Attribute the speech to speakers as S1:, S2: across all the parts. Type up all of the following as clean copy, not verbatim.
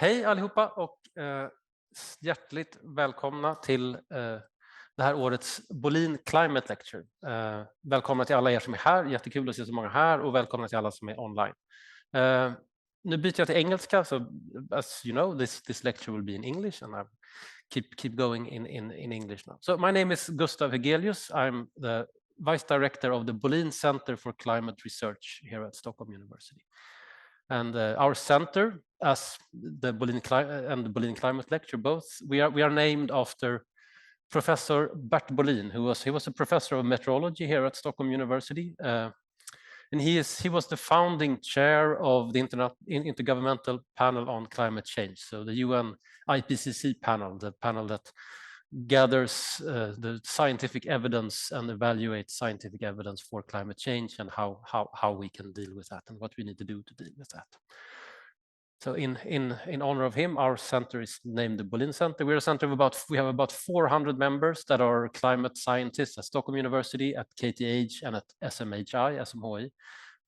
S1: Hej allihopa och hjärtligt välkomna till det här årets Bolin Climate Lecture. Välkomna till alla er som är här, jättekul att se så många här och välkomna till alla som är online. Nu byter jag till engelska, so as you know this lecture will be in English and I keep going in English now. So my name is Gustav Hegelius. I'm the Vice Director of the Bolin Center for Climate Research here at Stockholm University. And our center, as the Bolin Climate Lecture, both we are named after Professor Bert Bolin, he was a professor of meteorology here at Stockholm University, and he was the founding chair of the Intergovernmental Panel on Climate Change, so the UN IPCC panel, the panel that gathers the scientific evidence and evaluates scientific evidence for climate change and how we can deal with that and what we need to do to deal with that. So in honor of him, our center is named the Bolin Center. We're a center of we have about 400 members that are climate scientists at Stockholm University, at KTH and at SMHI,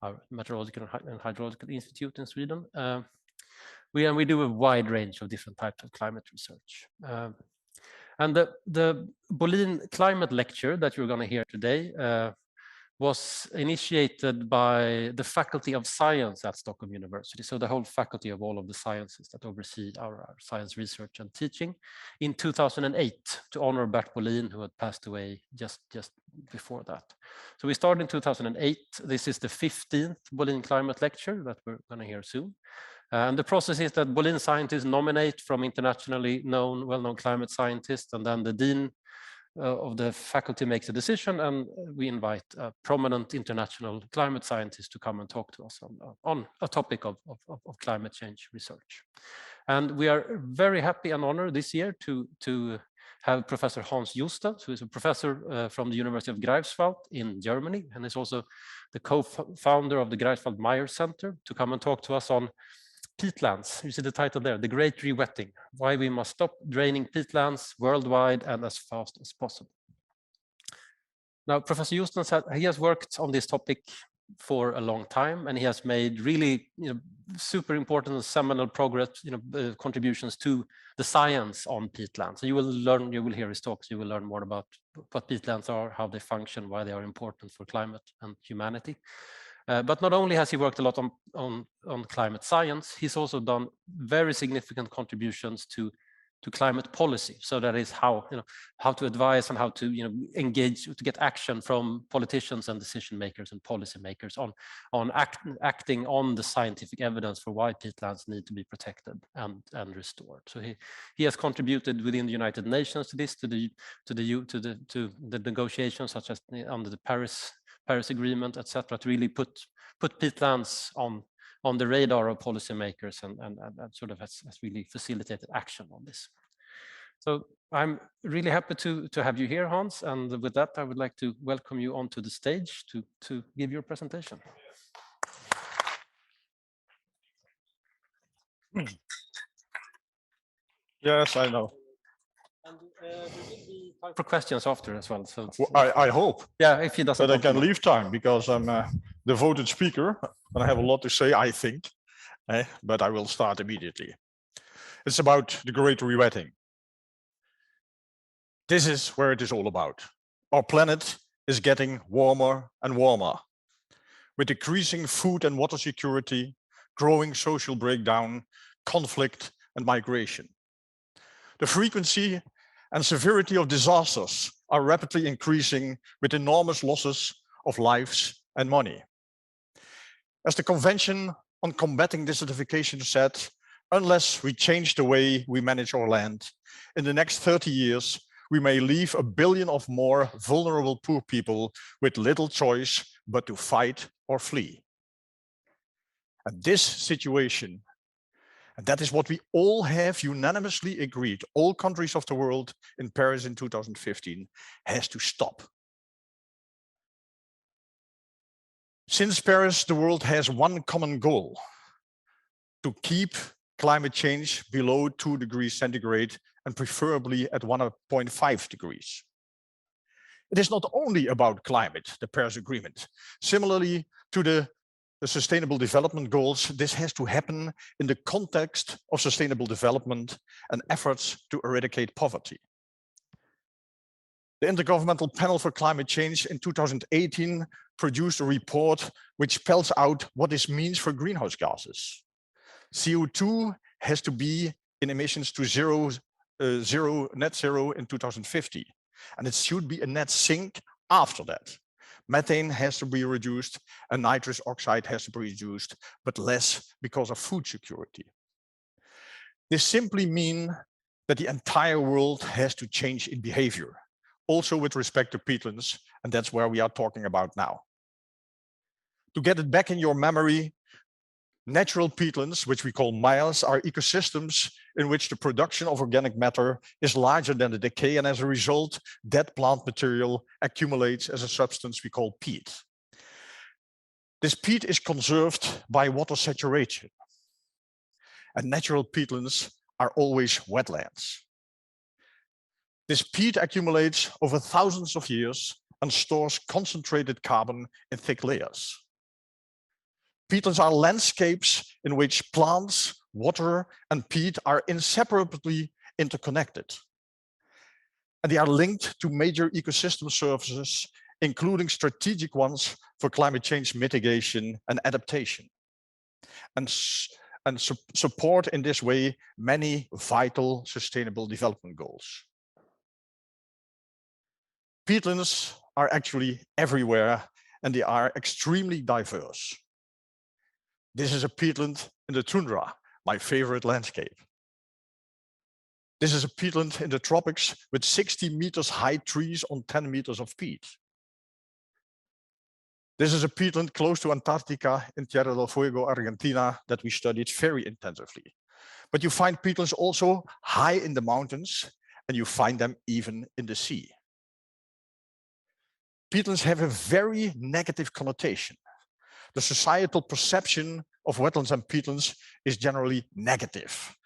S1: our Meteorological and Hydrological Institute in Sweden. We do a wide range of different types of climate research. And the Bolin Climate Lecture that you're going to hear today was initiated by the Faculty of Science at Stockholm University, so the whole faculty of all of the sciences that oversee our science research and teaching, in 2008 to honor Bert Bolin, who had passed away just before that. So we started in 2008. This is the 15th Bolin Climate Lecture that we're going to hear soon. And the process is that Bolin scientists nominate from internationally known, well-known climate scientists, and then the dean of the faculty makes a decision, and we invite prominent international climate scientists to come and talk to us on a topic of climate change research. And we are very happy and honored this year to have Professor Hans Joosten, who is a professor from the University of Greifswald in Germany, and is also the co-founder of the Greifswald Meyer Center, to come and talk to us on peatlands. You see the title there, The Great Rewetting, why we must stop draining peatlands worldwide and as fast as possible. Now, Professor Joosten said he has worked on this topic for a long time, and he has made really super important and seminal progress, contributions to the science on peatlands. So you will hear his talks, you will learn more about what peatlands are, how they function, why they are important for climate and humanity. But not only has he worked a lot on climate science, he's also done very significant contributions to climate policy. So that is how to advise and how to engage, to get action from politicians and decision makers and policy makers on acting on the scientific evidence for why peatlands need to be protected and restored. So he has contributed within the United Nations to this, to the negotiations, such as under the Paris Agreement, etc., to really put peatlands on the radar of policymakers and sort of has really facilitated action on this. So I'm really happy to have you here, Hans, and with that I would like to welcome you onto the stage to give your presentation.
S2: Yes, I know.
S1: And there will be time for questions after as well. So
S2: I hope.
S1: Yeah, if he doesn't.
S2: That I can leave time, because I'm a devoted speaker and I have a lot to say, I think. But I will start immediately. It's about the Great Rewetting. This is where it is all about. Our planet is getting warmer and warmer, with decreasing food and water security, growing social breakdown, conflict and migration. The frequency and severity of disasters are rapidly increasing, with enormous losses of lives and money. As the Convention on Combating Desertification said, unless we change the way we manage our land, in the next 30 years, we may leave 1 billion of more vulnerable poor people with little choice but to fight or flee. And this situation, and that is what we all have unanimously agreed, all countries of the world in Paris in 2015, has to stop. Since Paris, the world has one common goal: to keep climate change below 2 degrees centigrade and preferably at 1.5 degrees. It is not only about climate, the Paris Agreement. Similarly to the the Sustainable Development Goals, this has to happen in the context of sustainable development and efforts to eradicate poverty. The Intergovernmental Panel for Climate Change in 2018 produced a report which spells out what this means for greenhouse gases. CO2 has to be in emissions to net zero in 2050, and it should be a net sink after that. Methane has to be reduced and nitrous oxide has to be reduced, but less because of food security. This simply means that the entire world has to change in behavior, also with respect to peatlands, and that's where we are talking about now. To get it back in your memory, natural peatlands, which we call miles, are ecosystems in which the production of organic matter is larger than the decay, and as a result, dead plant material accumulates as a substance we call peat. This peat is conserved by water saturation, and natural peatlands are always wetlands. This peat accumulates over thousands of years and stores concentrated carbon in thick layers. Peatlands are landscapes in which plants, water, and peat are inseparably interconnected. And they are linked to major ecosystem services, including strategic ones for climate change mitigation and adaptation, and support in this way many vital sustainable development goals. Peatlands are actually everywhere, and they are extremely diverse. This is a peatland in the tundra, my favorite landscape. This is a peatland in the tropics with 60 meters high trees on 10 meters of peat. This is a peatland close to Antarctica in Tierra del Fuego, Argentina, that we studied very intensively. But you find peatlands also high in the mountains, and you find them even in the sea. Peatlands have a very negative connotation. The societal perception of wetlands and peatlands is generally negative.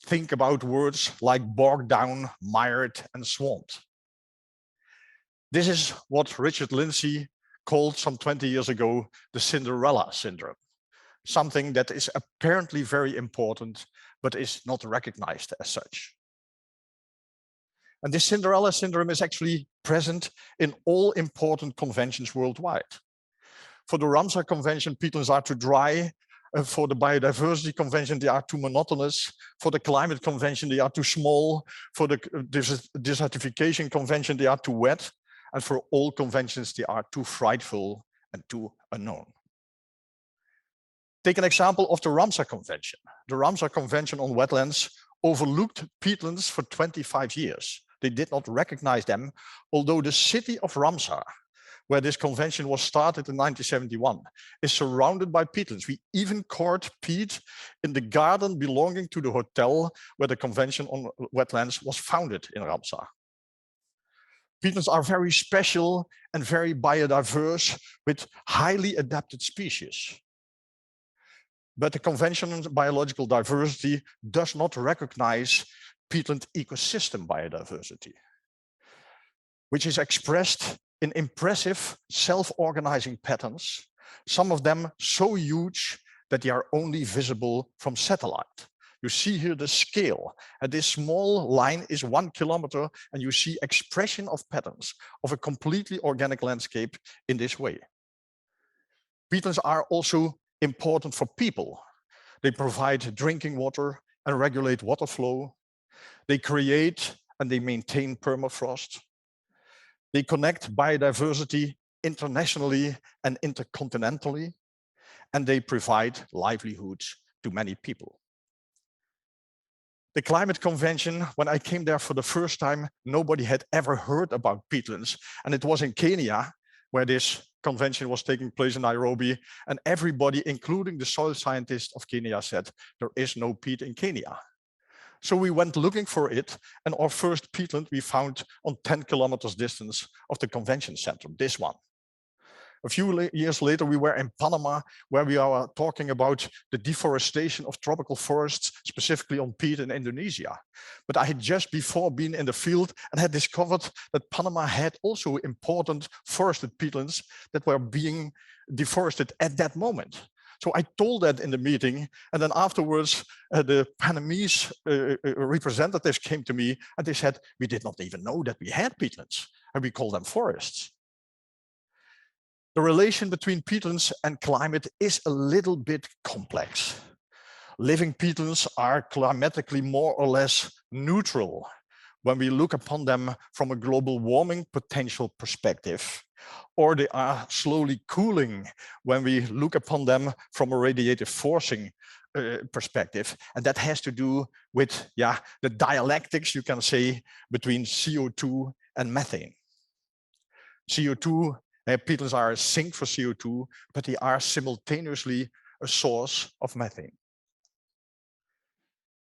S2: Think about words like bogged down, mired, and swamped. This is what Richard Lindsay called some 20 years ago the Cinderella syndrome, something that is apparently very important, but is not recognized as such. And this Cinderella syndrome is actually present in all important conventions worldwide. For the Ramsar Convention, peatlands are too dry. For the Biodiversity Convention, they are too monotonous. For the Climate Convention, they are too small. For the Desertification Convention, they are too wet. And for all conventions, they are too frightful and too unknown. Take an example of the Ramsar Convention. The Ramsar Convention on Wetlands overlooked peatlands for 25 years. They did not recognize them, although the city of Ramsar, where this convention was started in 1971, is surrounded by peatlands. We even caught peat in the garden belonging to the hotel where the Convention on Wetlands was founded in Ramsar. Peatlands are very special and very biodiverse with highly adapted species. But the Convention on Biological Diversity does not recognize peatland ecosystem biodiversity, which is expressed in impressive self-organizing patterns, some of them so huge that they are only visible from satellite. You see here the scale, and this small line is 1 kilometer, and you see expression of patterns of a completely organic landscape in this way. Peatlands are also important for people. They provide drinking water and regulate water flow. They create and they maintain permafrost. They connect biodiversity internationally and intercontinentally, and they provide livelihoods to many people. The Climate Convention, when I came there for the first time, nobody had ever heard about peatlands, and it was in Kenya where this convention was taking place in Nairobi, and everybody, including the soil scientists of Kenya, said there is no peat in Kenya. So we went looking for it, and our first peatland we found on 10 kilometers distance of the convention center, this one. A few years later, we were in Panama, where we are talking about the deforestation of tropical forests, specifically on peat in Indonesia. But I had just before been in the field and had discovered that Panama had also important forested peatlands that were being deforested at that moment. So I told that in the meeting, and then afterwards, the Panamese representatives came to me and they said, we did not even know that we had peatlands, and we call them forests. The relation between peatlands and climate is a little bit complex. Living peatlands are climatically more or less neutral when we look upon them from a global warming potential perspective, or they are slowly cooling when we look upon them from a radiative forcing perspective. And that has to do with the dialectics, you can say, between CO2 and methane. CO2, peatlands are a sink for CO2, but they are simultaneously a source of methane.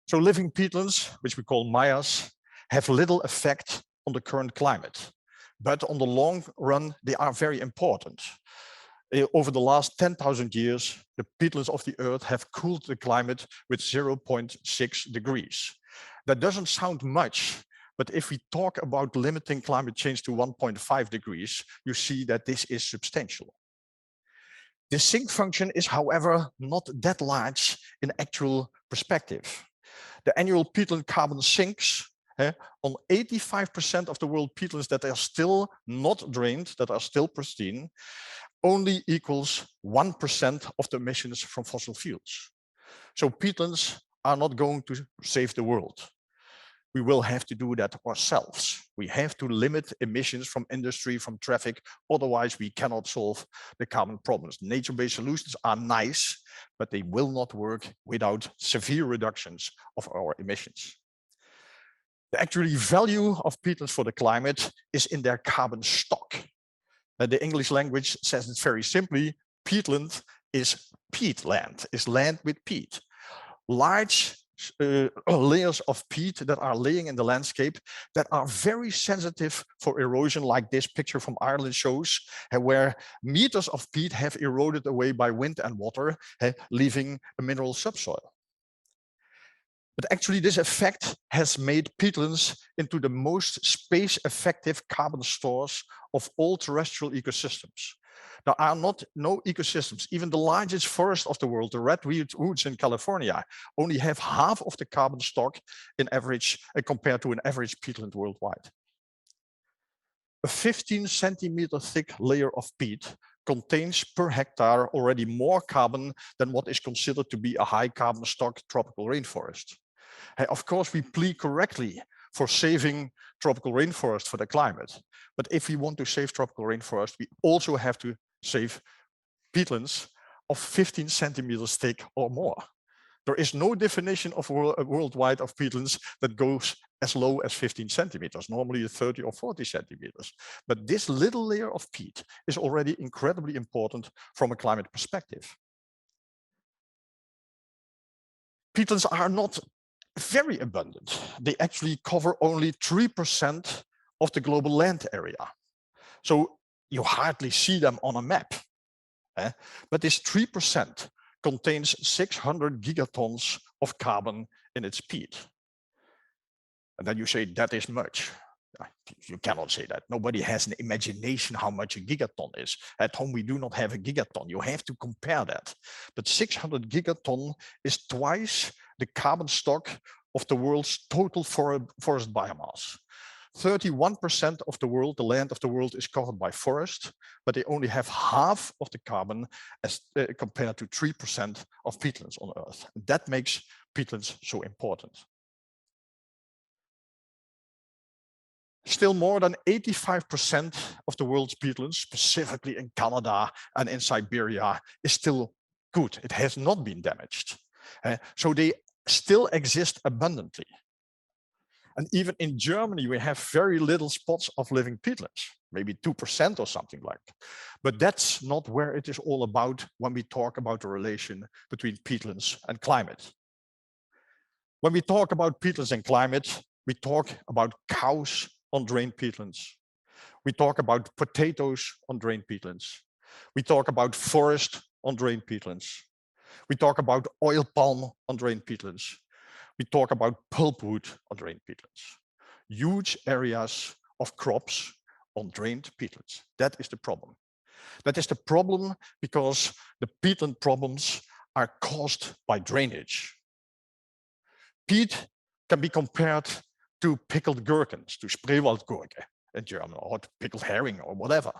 S2: So living peatlands, which we call mayas, have little effect on the current climate, but on the long run, they are very important. Over the last 10,000 years, the peatlands of the Earth have cooled the climate with 0.6 degrees. That doesn't sound much, but if we talk about limiting climate change to 1.5 degrees, you see that this is substantial. The sink function is, however, not that large in actual perspective. The annual peatland carbon sinks on 85% of the world peatlands that are still not drained, that are still pristine, only equals 1% of the emissions from fossil fuels. So peatlands are not going to save the world. We will have to do that ourselves. We have to limit emissions from industry, from traffic, otherwise we cannot solve the carbon problems. Nature-based solutions are nice, but they will not work without severe reductions of our emissions. The actual value of peatlands for the climate is in their carbon stock. The English language says it very simply, peatland is peatland, is land with peat. Large layers of peat that are laying in the landscape that are very sensitive for erosion, like this picture from Ireland shows, where meters of peat have eroded away by wind and water, leaving a mineral subsoil. But actually this effect has made peatlands into the most space-effective carbon stores of all terrestrial ecosystems. There are no ecosystems, even the largest forest of the world, the redwoods in California, only have half of the carbon stock in average compared to an average peatland worldwide. A 15 centimeter thick layer of peat contains per hectare already more carbon than what is considered to be a high carbon stock tropical rainforest. Of course, we plead correctly for saving tropical rainforest for the climate. But if we want to save tropical rainforest, we also have to save peatlands of 15 centimeters thick or more. There is no definition of worldwide of peatlands that goes as low as 15 centimeters, normally 30 or 40 centimeters. But this little layer of peat is already incredibly important from a climate perspective. Peatlands are not very abundant. They actually cover only 3% of the global land area. So you hardly see them on a map. But this 3% contains 600 gigatonnes of carbon in its peat. And then you say that is much. You cannot say that. Nobody has an imagination how much a gigaton is. At home, we do not have a gigaton. You have to compare that. But 600 gigaton is twice the carbon stock of the world's total forest biomass. 31% of the world, the land of the world, is covered by forest, but they only have half of the carbon as compared to 3% of peatlands on Earth. That makes peatlands so important. Still, more than 85% of the world's peatlands, specifically in Canada and in Siberia, is still good. It has not been damaged. So they still exist abundantly. And even in Germany, we have very little spots of living peatlands, maybe 2% or something like that. But that's not where it is all about when we talk about the relation between peatlands and climate. When we talk about peatlands and climate, we talk about cows on drained peatlands. We talk about potatoes on drained peatlands. We talk about forest on drained peatlands. We talk about oil palm on drained peatlands. We talk about pulpwood on drained peatlands. Huge areas of crops on drained peatlands. That is the problem. That is the problem because the peatland problems are caused by drainage. Peat can be compared to pickled gherkins, to Spreewaldgurke in German, or to pickled herring or whatever.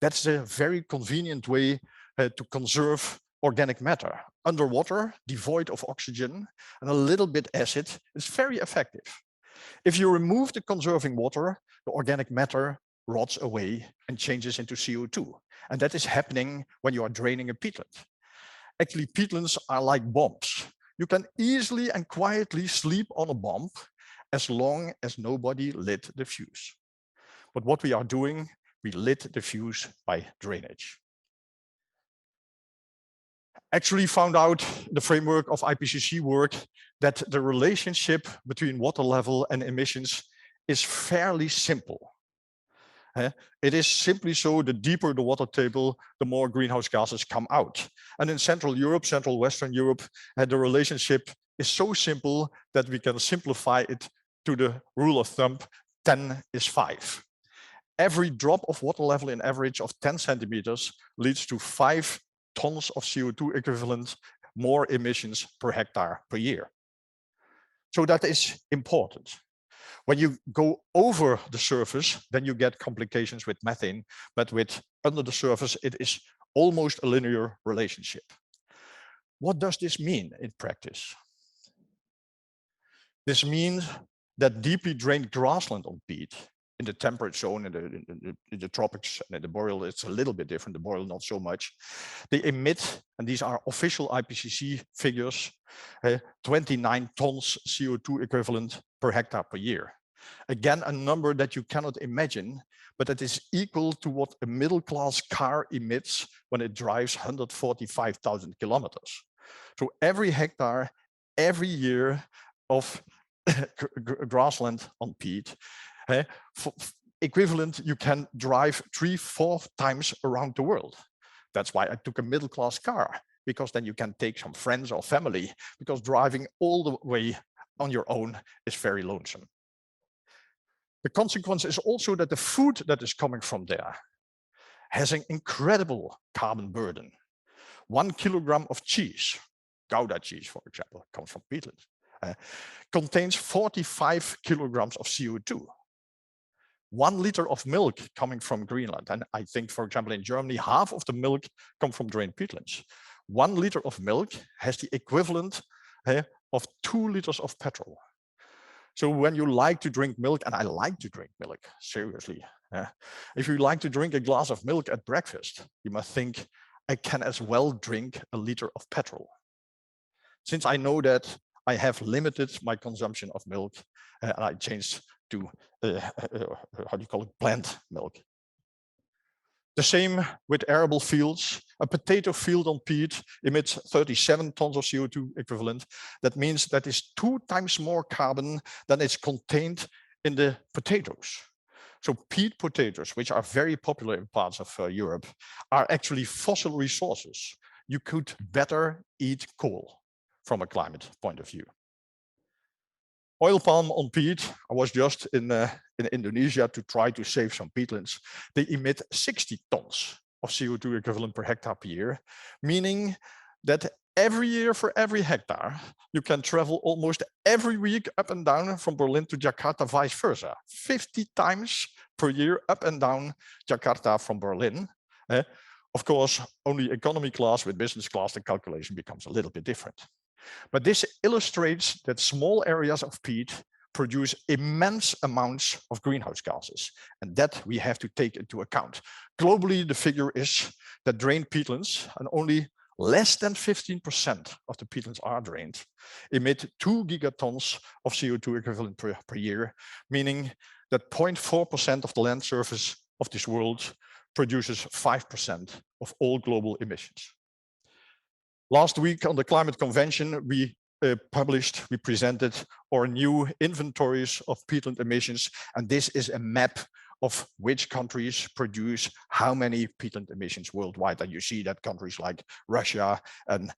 S2: That's a very convenient way to conserve organic matter. Underwater, devoid of oxygen and a little bit acid, is very effective. If you remove the conserving water, the organic matter rots away and changes into CO2. And that is happening when you are draining a peatland. Actually, peatlands are like bombs. You can easily and quietly sleep on a bomb as long as nobody lit the fuse. But what we are doing, we lit the fuse by drainage. Actually found out the framework of IPCC work that the relationship between water level and emissions is fairly simple. It is simply so, the deeper the water table, the more greenhouse gases come out. And in Central Europe, Central Western Europe, the relationship is so simple that we can simplify it to the rule of thumb, 10 is 5. Every drop of water level in average of 10 centimeters leads to 5 tons of CO2 equivalent more emissions per hectare per year. So that is important. When you go over the surface, then you get complications with methane, but with under the surface, it is almost a linear relationship. What does this mean in practice? This means that deeply drained grassland on peat, in the temperate zone, in the tropics and in the boreal, it's a little bit different, the boreal not so much. They emit, and these are official IPCC figures, 29 tons CO2 equivalent per hectare per year. Again, a number that you cannot imagine, but that is equal to what a middle-class car emits when it drives 145,000 kilometers. So every hectare, every year of grassland on peat, equivalent, you can drive 3-4 times around the world. That's why I took a middle-class car, because then you can take some friends or family, because driving all the way on your own is very lonesome. The consequence is also that the food that is coming from there has an incredible carbon burden. 1 kilogram of cheese, Gouda cheese, for example, comes from peatlands, contains 45 kilograms of CO2. 1 liter of milk coming from Greenland, and I think, for example, in Germany, half of the milk come from drained peatlands. 1 liter of milk has the equivalent of 2 liters of petrol. So when you like to drink milk, and I like to drink milk, seriously, if you like to drink a glass of milk at breakfast, you must think, I can as well drink a liter of petrol. Since I know that, I have limited my consumption of milk, and I changed to, how do you call it, plant milk. The same with arable fields. A potato field on peat emits 37 tons of CO2 equivalent. That means that is 2 times more carbon than is contained in the potatoes. So peat potatoes, which are very popular in parts of Europe, are actually fossil resources. You could better eat coal from a climate point of view. Oil palm on peat, I was just in Indonesia to try to save some peatlands. They emit 60 tons of CO2 equivalent per hectare per year, meaning that every year for every hectare, you can travel almost every week up and down from Berlin to Jakarta, vice versa. 50 times per year up and down Jakarta from Berlin. Of course, only economy class. With business class, the calculation becomes a little bit different. But this illustrates that small areas of peat produce immense amounts of greenhouse gases, and that we have to take into account. Globally, the figure is that drained peatlands, and only less than 15% of the peatlands are drained, emit 2 gigatonnes of CO2 equivalent per year, meaning that 0.4% of the land surface of this world produces 5% of all global emissions. Last week on the Climate Convention, we presented our new inventories of peatland emissions, and this is a map of which countries produce how many peatland emissions worldwide. And you see that countries like Russia and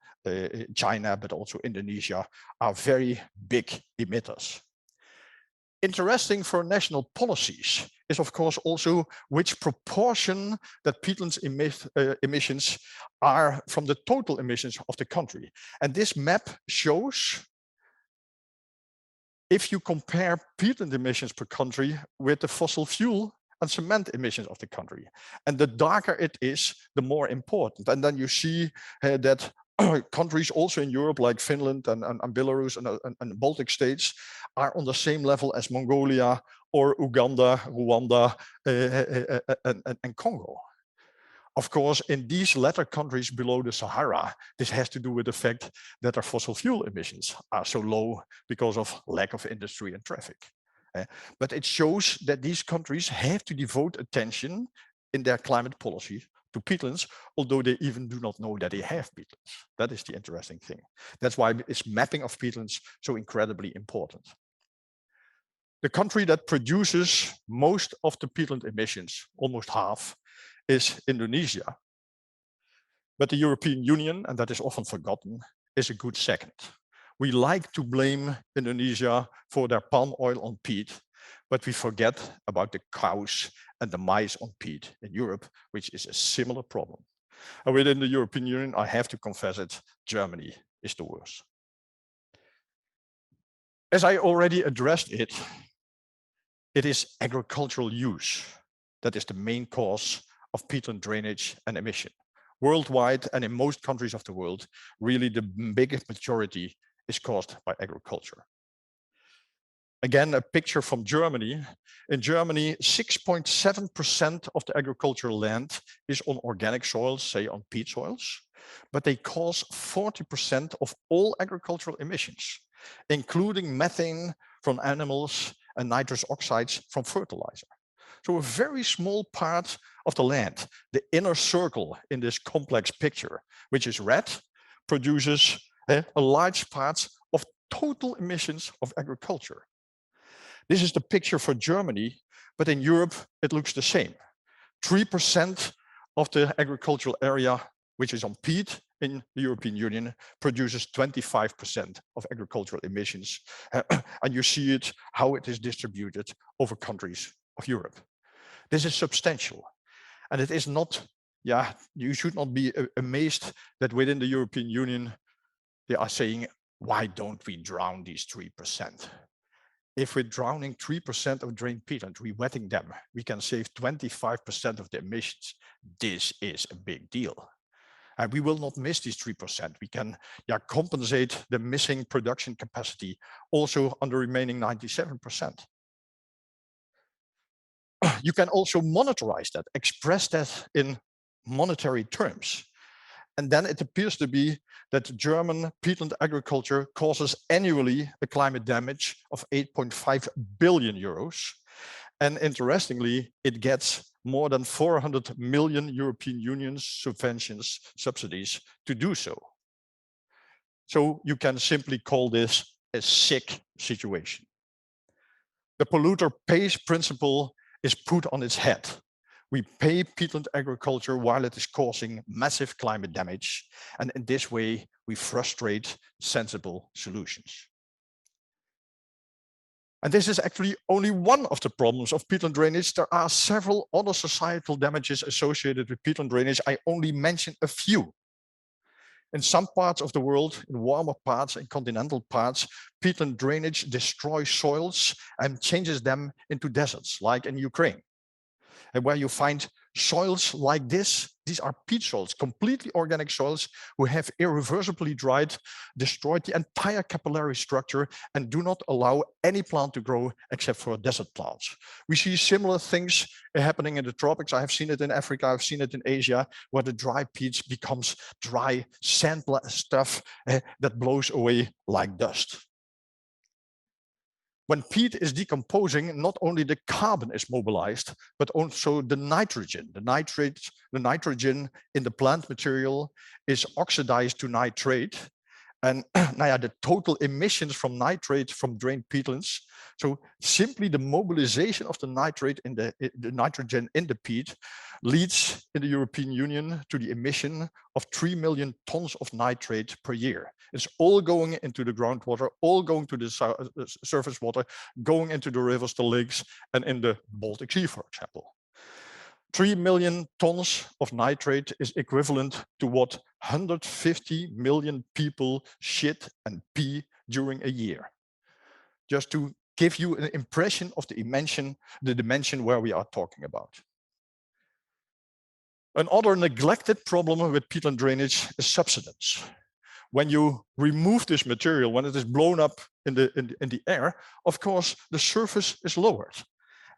S2: China, but also Indonesia, are very big emitters. Interesting for national policies is, of course, also which proportion that peatlands emissions are from the total emissions of the country. And this map shows, if you compare peatland emissions per country with the fossil fuel and cement emissions of the country. And the darker it is, the more important. And then you see that countries also in Europe, like Finland and Belarus and Baltic states, are on the same level as Mongolia or Uganda, Rwanda, and Congo. Of course, in these latter countries below the Sahara, this has to do with the fact that their fossil fuel emissions are so low because of lack of industry and traffic. But it shows that these countries have to devote attention in their climate policy to peatlands, although they even do not know that they have peatlands. That is the interesting thing. That's why this mapping of peatlands so incredibly important. The country that produces most of the peatland emissions, almost half, is Indonesia. But the European Union, and that is often forgotten, is a good second. We like to blame Indonesia for their palm oil on peat, but we forget about the cows and the mice on peat in Europe, which is a similar problem. And within the European Union, I have to confess it, Germany is the worst. As I already addressed it, it is agricultural use that is the main cause of peatland drainage and emission. Worldwide and in most countries of the world, really the biggest majority is caused by agriculture. Again, a picture from Germany. In Germany, 6.7% of the agricultural land is on organic soils, say on peat soils, but they cause 40% of all agricultural emissions, including methane from animals and nitrous oxides from fertilizer. So a very small part of the land, the inner circle in this complex picture, which is red, produces a large part of total emissions of agriculture. This is the picture for Germany, but in Europe, it looks the same. 3% of the agricultural area, which is on peat in the European Union, produces 25% of agricultural emissions. And you see it, how it is distributed over countries of Europe. This is substantial. And it is not, you should not be amazed that within the European Union, they are saying, why don't we drown these 3%? If we're drowning 3% of drained peatland, rewetting them, we can save 25% of the emissions. This is a big deal. And we will not miss these 3%. We can compensate the missing production capacity also on the remaining 97%. You can also monetarize that, express that in monetary terms. And then it appears to be that German peatland agriculture causes annually a climate damage of 8.5 billion euros. And interestingly, it gets more than 400 million European Union subventions, subsidies to do so. So you can simply call this a sick situation. The polluter pays principle is put on its head. We pay peatland agriculture while it is causing massive climate damage. And in this way, we frustrate sensible solutions. And this is actually only one of the problems of peatland drainage. There are several other societal damages associated with peatland drainage. I only mention a few. In some parts of the world, in warmer parts and continental parts, peatland drainage destroys soils and changes them into deserts, like in Ukraine. And where you find soils like this, these are peat soils, completely organic soils who have irreversibly destroyed the entire capillary structure and do not allow any plant to grow except for desert plants. We see similar things happening in the tropics. I have seen it in Africa, I've seen it in Asia, where the dry peat becomes dry sand stuff that blows away like dust. When peat is decomposing, not only the carbon is mobilized, but also the nitrogen. The nitrogen in the plant material is oxidized to nitrate. And the total emissions from nitrate from drained peatlands. So simply the mobilization of the nitrate in the nitrogen in the peat leads in the European Union to the emission of 3 million tons of nitrate per year. It's all going into the groundwater, all going to the surface water, going into the rivers, the lakes, and in the Baltic Sea, for example. 3 million tons of nitrate is equivalent to what 150 million people shit and pee during a year. Just to give you an impression of the dimension where we are talking about. Another neglected problem with peatland drainage is subsidence. When you remove this material, when it is blown up in the air, of course, the surface is lowered.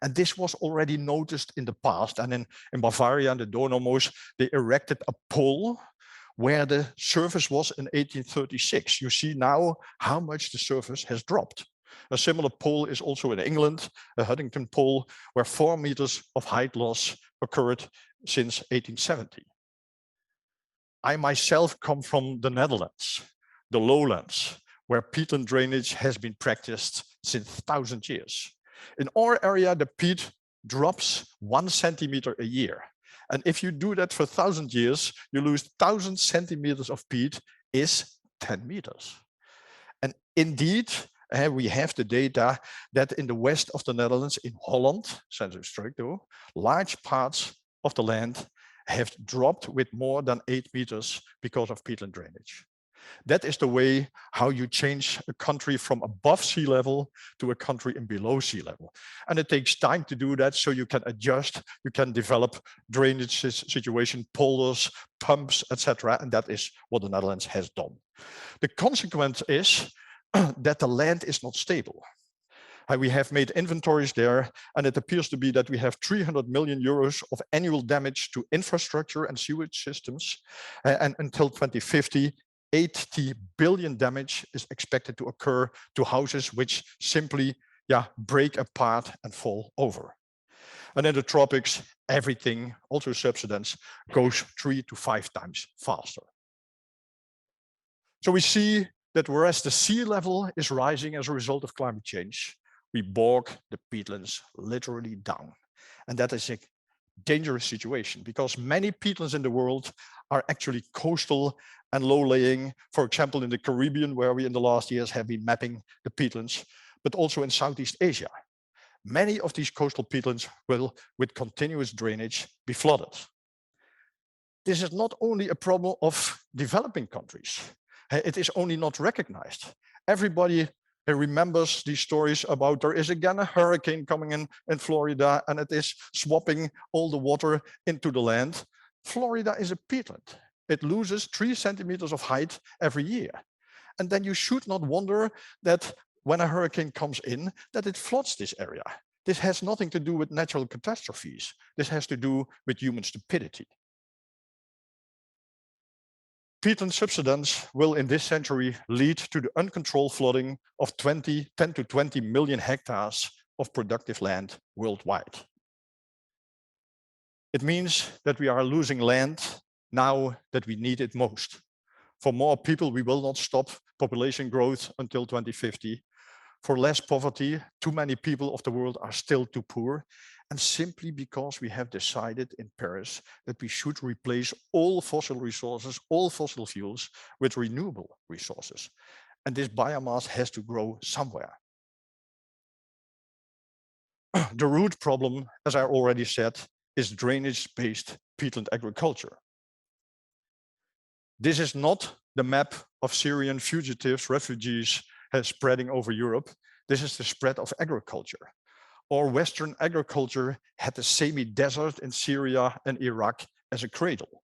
S2: And this was already noticed in the past. And in Bavaria and the Donaumoos, they erected a pole where the surface was in 1836. You see now how much the surface has dropped. A similar pole is also in England, a Huntington pole, where 4 meters of height loss occurred since 1870. I myself come from the Netherlands, the lowlands, where peatland drainage has been practiced since 1,000 years. In our area, the peat drops 1 centimeter a year. And if you do that for 1,000 years, you lose 1,000 centimeters of peat is 10 meters. And indeed, we have the data that in the west of the Netherlands, in Holland, Centrum-Stricto, large parts of the land have dropped with more than 8 meters because of peatland drainage. That is the way how you change a country from above sea level to a country in below sea level. And it takes time to do that, so you can adjust, you can develop drainage situation, polders, pumps, etc. And that is what the Netherlands has done. The consequence is that the land is not stable. We have made inventories there, and it appears to be that we have 300 million euros of annual damage to infrastructure and sewage systems. And until 2050, 80 billion damage is expected to occur to houses which simply break apart and fall over. And in the tropics, everything, also subsidence, goes 3 to 5 times faster. So we see that whereas the sea level is rising as a result of climate change, we bog the peatlands literally down. And that is a dangerous situation because many peatlands in the world are actually coastal and low-laying, for example, in the Caribbean, where we in the last years have been mapping the peatlands, but also in Southeast Asia. Many of these coastal peatlands will, with continuous drainage, be flooded. This is not only a problem of developing countries. It is only not recognized. Everybody remembers these stories about there is again a hurricane coming in Florida and it is swapping all the water into the land. Florida is a peatland. It loses 3 centimeters of height every year. And then you should not wonder that when a hurricane comes in, that it floods this area. This has nothing to do with natural catastrophes. This has to do with human stupidity. Peatland subsidence will in this century lead to the uncontrolled flooding of 10 to 20 million hectares of productive land worldwide. It means that we are losing land now that we need it most. For more people, we will not stop population growth until 2050. For less poverty, too many people of the world are still too poor. And simply because we have decided in Paris that we should replace all fossil resources, all fossil fuels with renewable resources. And this biomass has to grow somewhere. The root problem, as I already said, is drainage-based peatland agriculture. This is not the map of Syrian fugitives, refugees spreading over Europe. This is the spread of agriculture. Or Western agriculture had the semi-desert in Syria and Iraq as a cradle.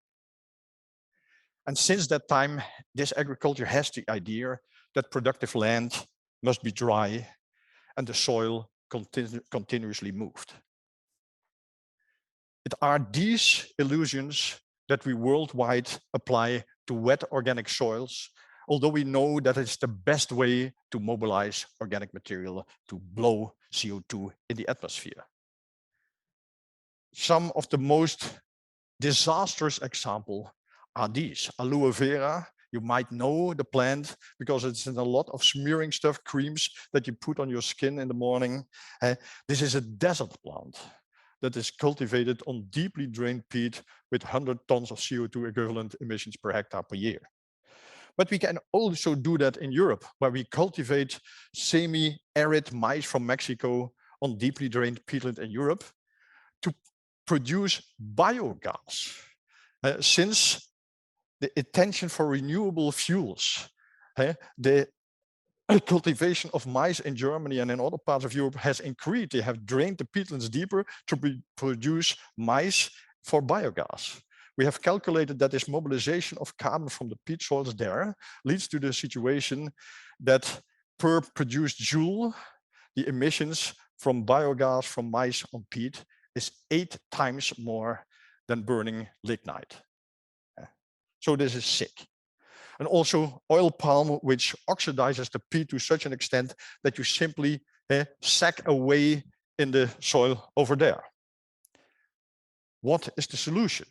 S2: And since that time, this agriculture has the idea that productive land must be dry and the soil continuously moved. It are these illusions that we worldwide apply to wet organic soils, although we know that it's the best way to mobilize organic material to blow CO2 in the atmosphere. Some of the most disastrous examples are these. Aloe vera, You might know the plant because it's in a lot of smearing stuff, creams that you put on your skin in the morning. This is a desert plant that is cultivated on deeply drained peat with 100 tons of CO2 equivalent emissions per hectare per year. But we can also do that in Europe, where we cultivate semi-arid maize from Mexico on deeply drained peatland in Europe to produce biogas. Since the attention for renewable fuels, the cultivation of maize in Germany and in other parts of Europe has increased. They have drained the peatlands deeper to produce maize for biogas. We have calculated that this mobilization of carbon from the peat soils there leads to the situation that per produced joule, the emissions from biogas from maize on peat is 8 times more than burning lignite. So this is sick. And also oil palm, which oxidizes the peat to such an extent that you simply sack away in the soil over there. What is the solution?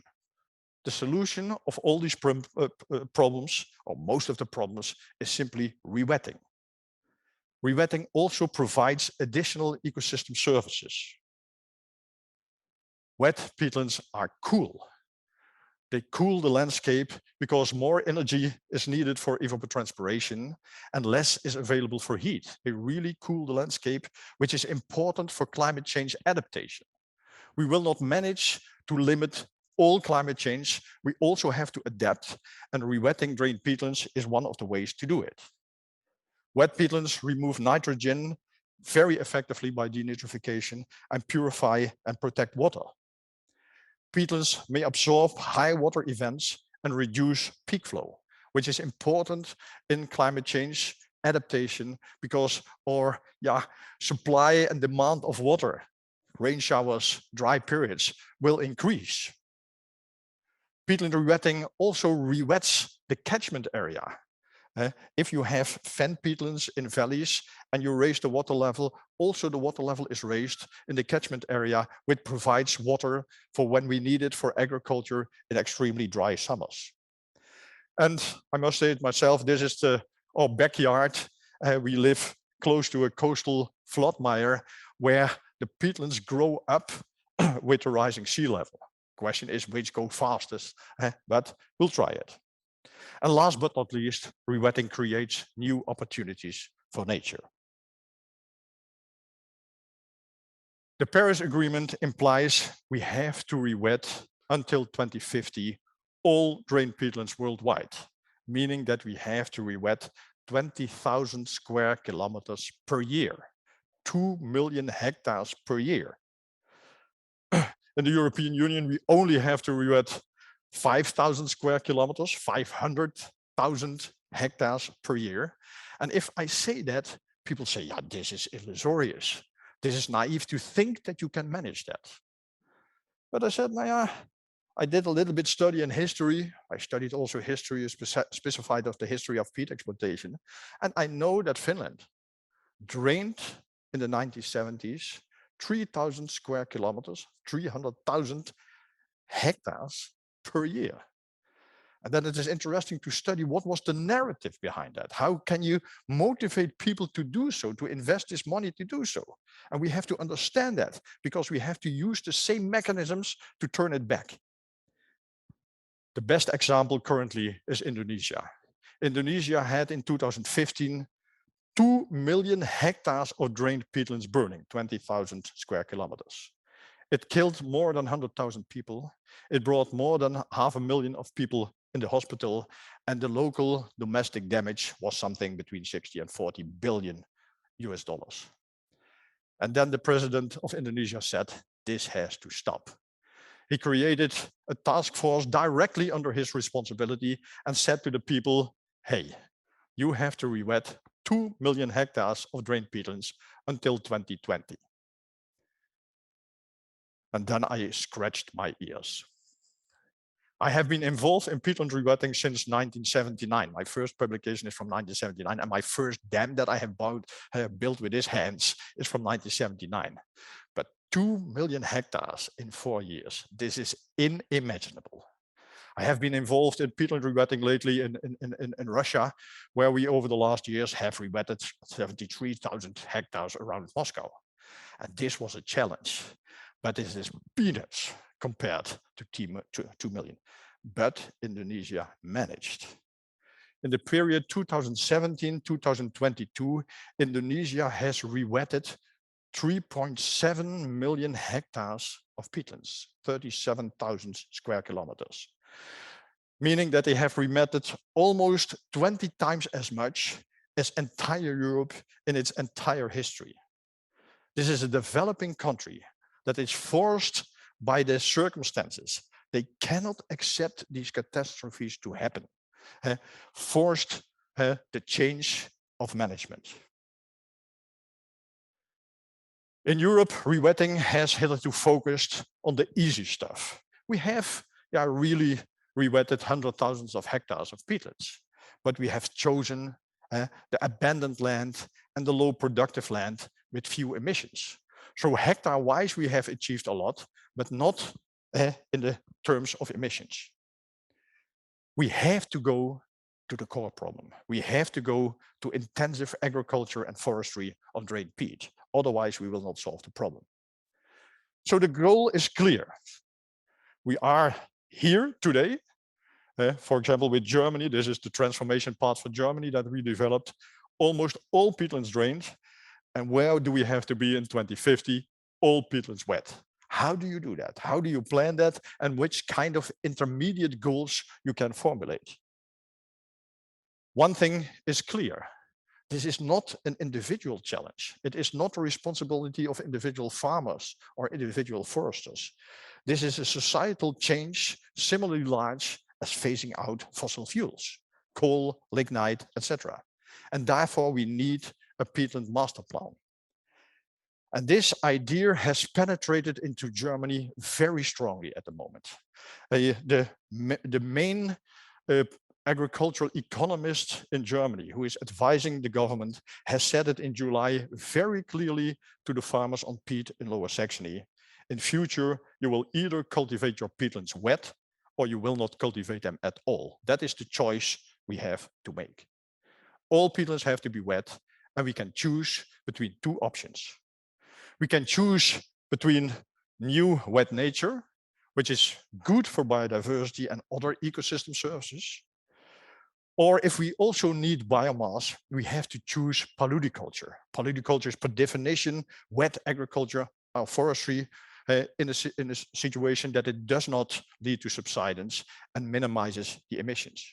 S2: The solution of all these problems, or most of the problems, is simply rewetting. Rewetting also provides additional ecosystem services. Wet peatlands are cool. They cool the landscape because more energy is needed for evapotranspiration and less is available for heat. They really cool the landscape, which is important for climate change adaptation. We will not manage to limit all climate change. We also have to adapt, and rewetting drained peatlands is one of the ways to do it. Wet peatlands remove nitrogen very effectively by denitrification and purify and protect water. Peatlands may absorb high water events and reduce peak flow, which is important in climate change adaptation because our supply and demand of water, rain showers, dry periods will increase. Peatland rewetting also rewets the catchment area. If you have fen peatlands in valleys and you raise the water level, also the water level is raised in the catchment area, which provides water for when we need it for agriculture in extremely dry summers. And I must say it myself, this is our backyard. We live close to a coastal flood mire where the peatlands grow up with the rising sea level. Question is which go fastest, but we'll try it. And last but not least, rewetting creates new opportunities for nature. The Paris Agreement implies we have to rewet until 2050 all drained peatlands worldwide, meaning that we have to rewet 20,000 square kilometers per year, 2 million hectares per year. In the European Union, we only have to rewet 5,000 square kilometers, 500,000 hectares per year. And if I say that, people say, yeah, this is illusory. This is naive to think that you can manage that. But I said, I did a little bit study in history. I studied also history specified of the history of peat exploitation. And I know that Finland drained in the 1970s 3,000 square kilometers, 300,000 hectares per year. And then it is interesting to study what was the narrative behind that. How can you motivate people to do so, to invest this money to do so? And we have to understand that because we have to use the same mechanisms to turn it back. The best example currently is Indonesia. Indonesia had in 2015 2 million hectares of drained peatlands burning, 20,000 square kilometers. It killed more than 100,000 people. It brought more than 500,000 of people in the hospital, and the local domestic damage was something between 60 and 40 billion US dollars. And then the president of Indonesia said, this has to stop. He created a task force directly under his responsibility and said to the people, hey, you have to rewet 2 million hectares of drained peatlands until 2020. And then I scratched my ears. I have been involved in peatland rewetting since 1979. My first publication is from 1979, and my first dam that I have built with his hands is from 1979. But 2 million hectares in 4 years, this is unimaginable. I have been involved in peatland rewetting lately in Russia, where we over the last years have rewetted 73,000 hectares around Moscow. And this was a challenge, but this is peanuts compared to 2 million. But Indonesia managed. In the period 2017-2022, Indonesia has rewetted 3.7 million hectares of peatlands, 37,000 square kilometers, meaning that they have rewetted almost 20 times as much as entire Europe in its entire history. This is a developing country that is forced by the circumstances. They cannot accept these catastrophes to happen, forced the change of management. In Europe, rewetting has hitherto focused on the easy stuff. We have really rewetted hundreds of thousands of hectares of peatlands, but we have chosen the abandoned land and the low productive land with few emissions. So hectare-wise, we have achieved a lot, but not in the terms of emissions. We have to go to the core problem. We have to go to intensive agriculture and forestry on drained peat. Otherwise, we will not solve the problem. So the goal is clear. We are here today. For example, with Germany, this is the transformation path for Germany that we developed. Almost all peatlands drained. And where do we have to be in 2050? All peatlands wet. How do you do that? How do you plan that? And which kind of intermediate goals you can formulate? One thing is clear. This is not an individual challenge. It is not the responsibility of individual farmers or individual foresters. This is a societal change similarly large as phasing out fossil fuels, coal, lignite, etc. And therefore we need a peatland master plan. And this idea has penetrated into Germany very strongly at the moment. The main agricultural economist in Germany who is advising the government has said it in July very clearly to the farmers on peat in Lower Saxony. In future, you will either cultivate your peatlands wet or you will not cultivate them at all. That is the choice we have to make. All peatlands have to be wet and we can choose between two options. We can choose between new wet nature, which is good for biodiversity and other ecosystem services. Or if we also need biomass, we have to choose paludiculture. Paludiculture is per definition wet agriculture or forestry in a situation that it does not lead to subsidence and minimizes the emissions.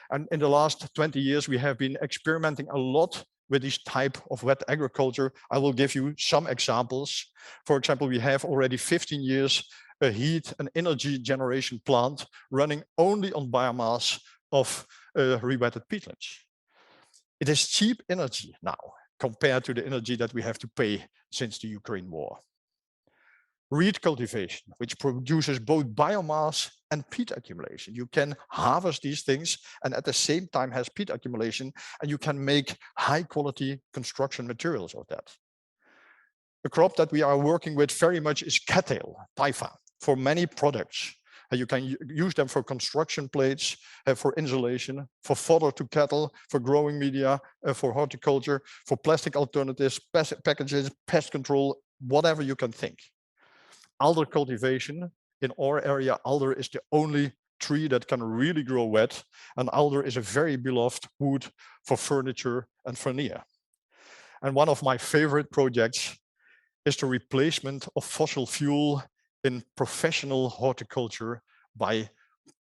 S2: And in the last 20 years, we have been experimenting a lot with this type of wet agriculture. I will give you some examples. For example, we have already 15 years a heat and energy generation plant running only on biomass of rewetted peatlands. It is cheap energy now compared to the energy that we have to pay since the Ukraine war. Reed cultivation, which produces both biomass and peat accumulation. You can harvest these things and at the same time has peat accumulation, and you can make high quality construction materials of that. A crop that we are working with very much is cattail, taifa, for many products. You can use them for construction plates, for insulation, for fodder to cattle, for growing media, for horticulture, for plastic alternatives, packages, pest control, whatever you can think. Alder cultivation in our area, alder is the only tree that can really grow wet, and alder is a very beloved wood for furniture and veneer. And one of my favorite projects is the replacement of fossil fuel in professional horticulture by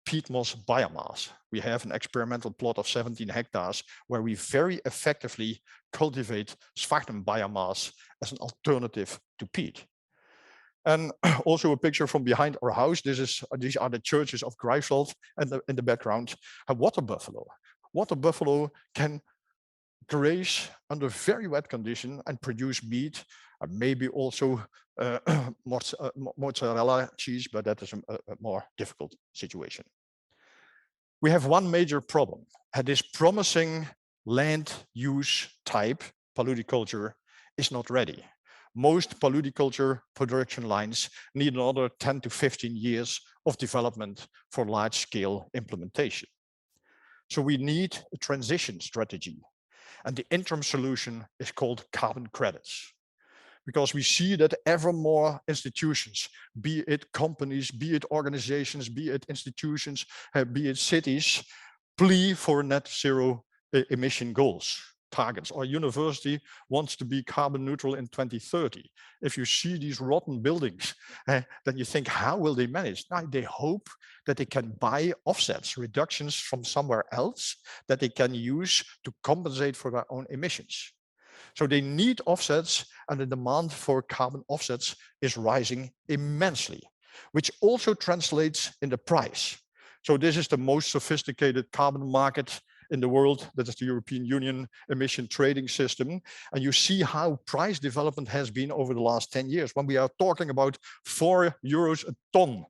S2: peat moss biomass. We have an experimental plot of 17 hectares where we very effectively cultivate sphagnum biomass as an alternative to peat. And also a picture from behind our house. These are the churches of Greifswald, and in the background, a water buffalo. Water buffalo can graze under very wet conditions and produce meat, maybe also mozzarella cheese, but that is a more difficult situation. We have one major problem, and this promising land use type, paludiculture, is not ready. Most paludiculture production lines need another 10 to 15 years of development for large-scale implementation. So we need a transition strategy. And the interim solution is called carbon credits. Because we see that ever more institutions, be it companies, be it organizations, be it institutions, be it cities, plea for net zero emission goals, targets. Our university wants to be carbon neutral in 2030. If you see these rotten buildings, then you think, how will they manage? Now, they hope that they can buy offsets, reductions from somewhere else that they can use to compensate for their own emissions. So they need offsets, and the demand for carbon offsets is rising immensely, which also translates in the price. So this is the most sophisticated carbon market in the world. That is the European Union emission trading system. And you see how price development has been over the last 10 years. When we are talking about €4 a ton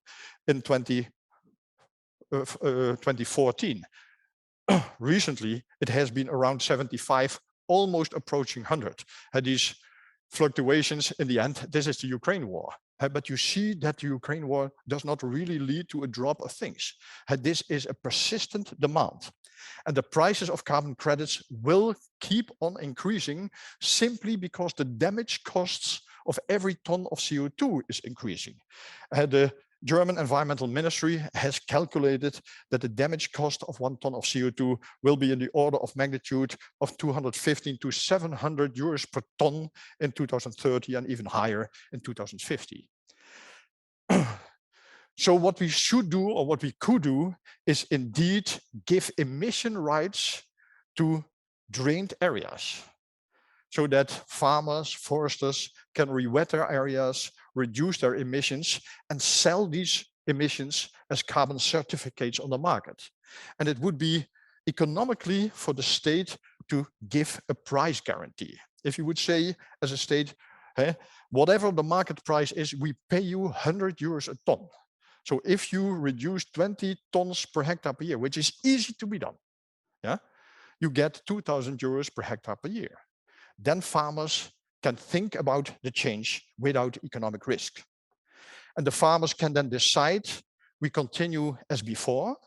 S2: in 2014, recently it has been around 75, almost approaching 100. And these fluctuations, in the end, this is the Ukraine war. But you see that the Ukraine war does not really lead to a drop of things. This is a persistent demand. And the prices of carbon credits will keep on increasing simply because the damage costs of every ton of CO2 is increasing. The German Environmental Ministry has calculated that the damage cost of 1 ton of CO2 will be in the order of magnitude of 215 to 700 euros per ton in 2030 and even higher in 2050. So what we should do, or what we could do, is indeed give emission rights to drained areas, so that farmers, foresters can rewet their areas, reduce their emissions, and sell these emissions as carbon certificates on the market. And it would be economically for the state to give a price guarantee. If you would say, as a state, whatever the market price is, we pay you 100 euros a ton. So if you reduce 20 tons per hectare per year, which is easy to be done, you get 2,000 euros per hectare per year. Then farmers can think about the change without economic risk. And the farmers can then decide, we continue as before,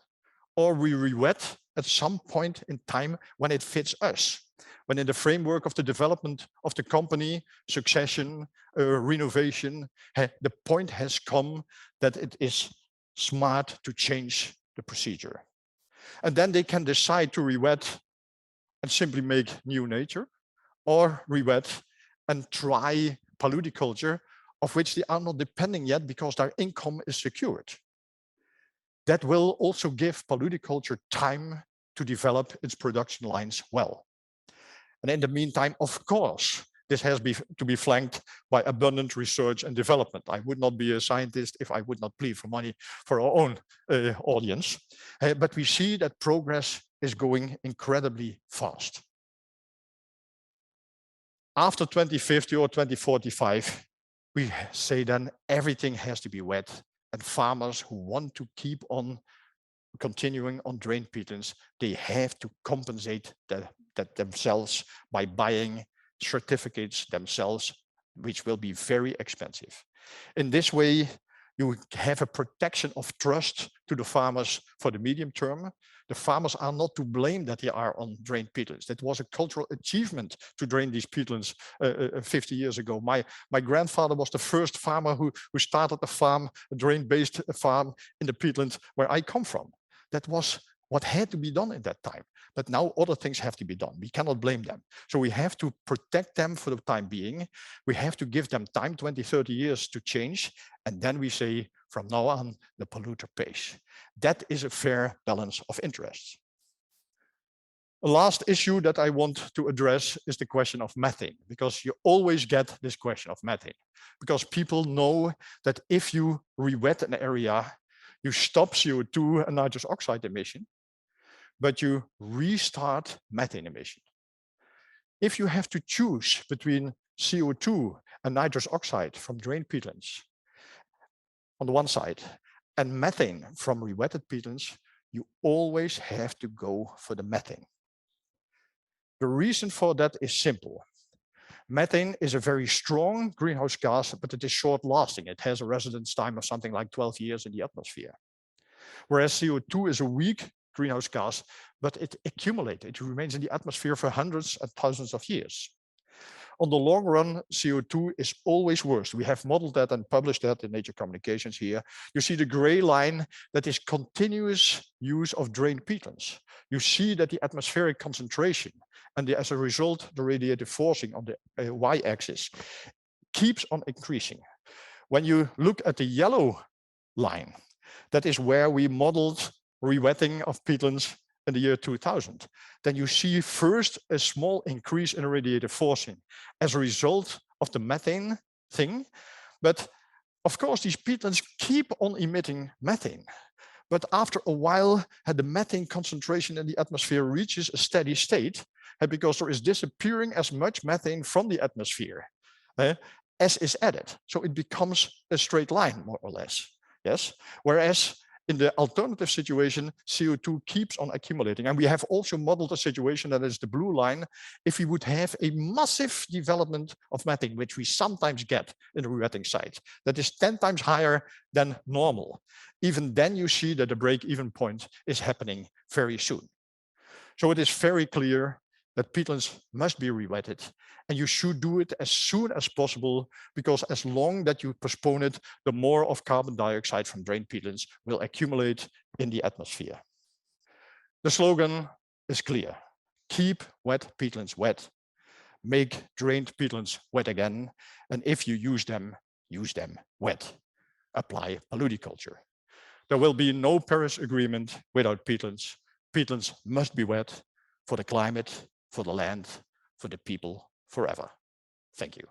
S2: or we rewet at some point in time when it fits us. When in the framework of the development of the company, succession, renovation, the point has come that it is smart to change the procedure. And then they can decide to rewet and simply make new nature, or rewet and try paludiculture, of which they are not depending yet because their income is secured. That will also give paludiculture time to develop its production lines well. And in the meantime, of course, this has to be flanked by abundant research and development. I would not be a scientist if I would not plead for money for our own audience. But we see that progress is going incredibly fast. After 2050 or 2045, we say then everything has to be wet, and farmers who want to keep on continuing on drained peatlands, they have to compensate that themselves by buying certificates themselves, which will be very expensive. In this way, you have a protection of trust to the farmers for the medium term. The farmers are not to blame that they are on drained peatlands. That was a cultural achievement to drain these peatlands 50 years ago. My grandfather was the first farmer who started a farm, a drain-based farm in the peatlands where I come from. That was what had to be done at that time. But now other things have to be done. We cannot blame them. So we have to protect them for the time being. We have to give them time, 20, 30 years to change. And then we say, from now on, the polluter pays. That is a fair balance of interests. The last issue that I want to address is the question of methane, because you always get this question of methane. Because people know that if you rewet an area, you stop CO2 and nitrous oxide emission, but you restart methane emission. If you have to choose between CO2 and nitrous oxide from drained peatlands on the one side, and methane from rewetted peatlands, you always have to go for the methane. The reason for that is simple. Methane is a very strong greenhouse gas, but it is short lasting. It has a residence time of something like 12 years in the atmosphere. Whereas CO2 is a weak greenhouse gas, but it accumulates, it remains in the atmosphere for hundreds and thousands of years. On the long run, CO2 is always worse. We have modeled that and published that in Nature Communications here. You see the gray line, that is continuous use of drained peatlands. You see that the atmospheric concentration and as a result, the radiative forcing on the y-axis keeps on increasing. When you look at the yellow line, that is where we modeled rewetting of peatlands in the year 2000, then you see first a small increase in radiative forcing as a result of the methane thing. But of course, these peatlands keep on emitting methane. But after a while, the methane concentration in the atmosphere reaches a steady state because there is disappearing as much methane from the atmosphere as is added. So it becomes a straight line, more or less. Yes. Whereas in the alternative situation, CO2 keeps on accumulating. And we have also modeled a situation that is the blue line. If we would have a massive development of methane, which we sometimes get in the rewetting site, that is 10 times higher than normal. Even then you see that the break-even point is happening very soon. So it is very clear that peatlands must be rewetted, and you should do it as soon as possible, because as long that you postpone it, the more of carbon dioxide from drained peatlands will accumulate in the atmosphere. The slogan is clear: keep wet peatlands wet, make drained peatlands wet again, and if you use them wet. Apply paludiculture. There will be no Paris Agreement without peatlands. Peatlands must be wet for the climate, for the land, for the people, forever. Thank you.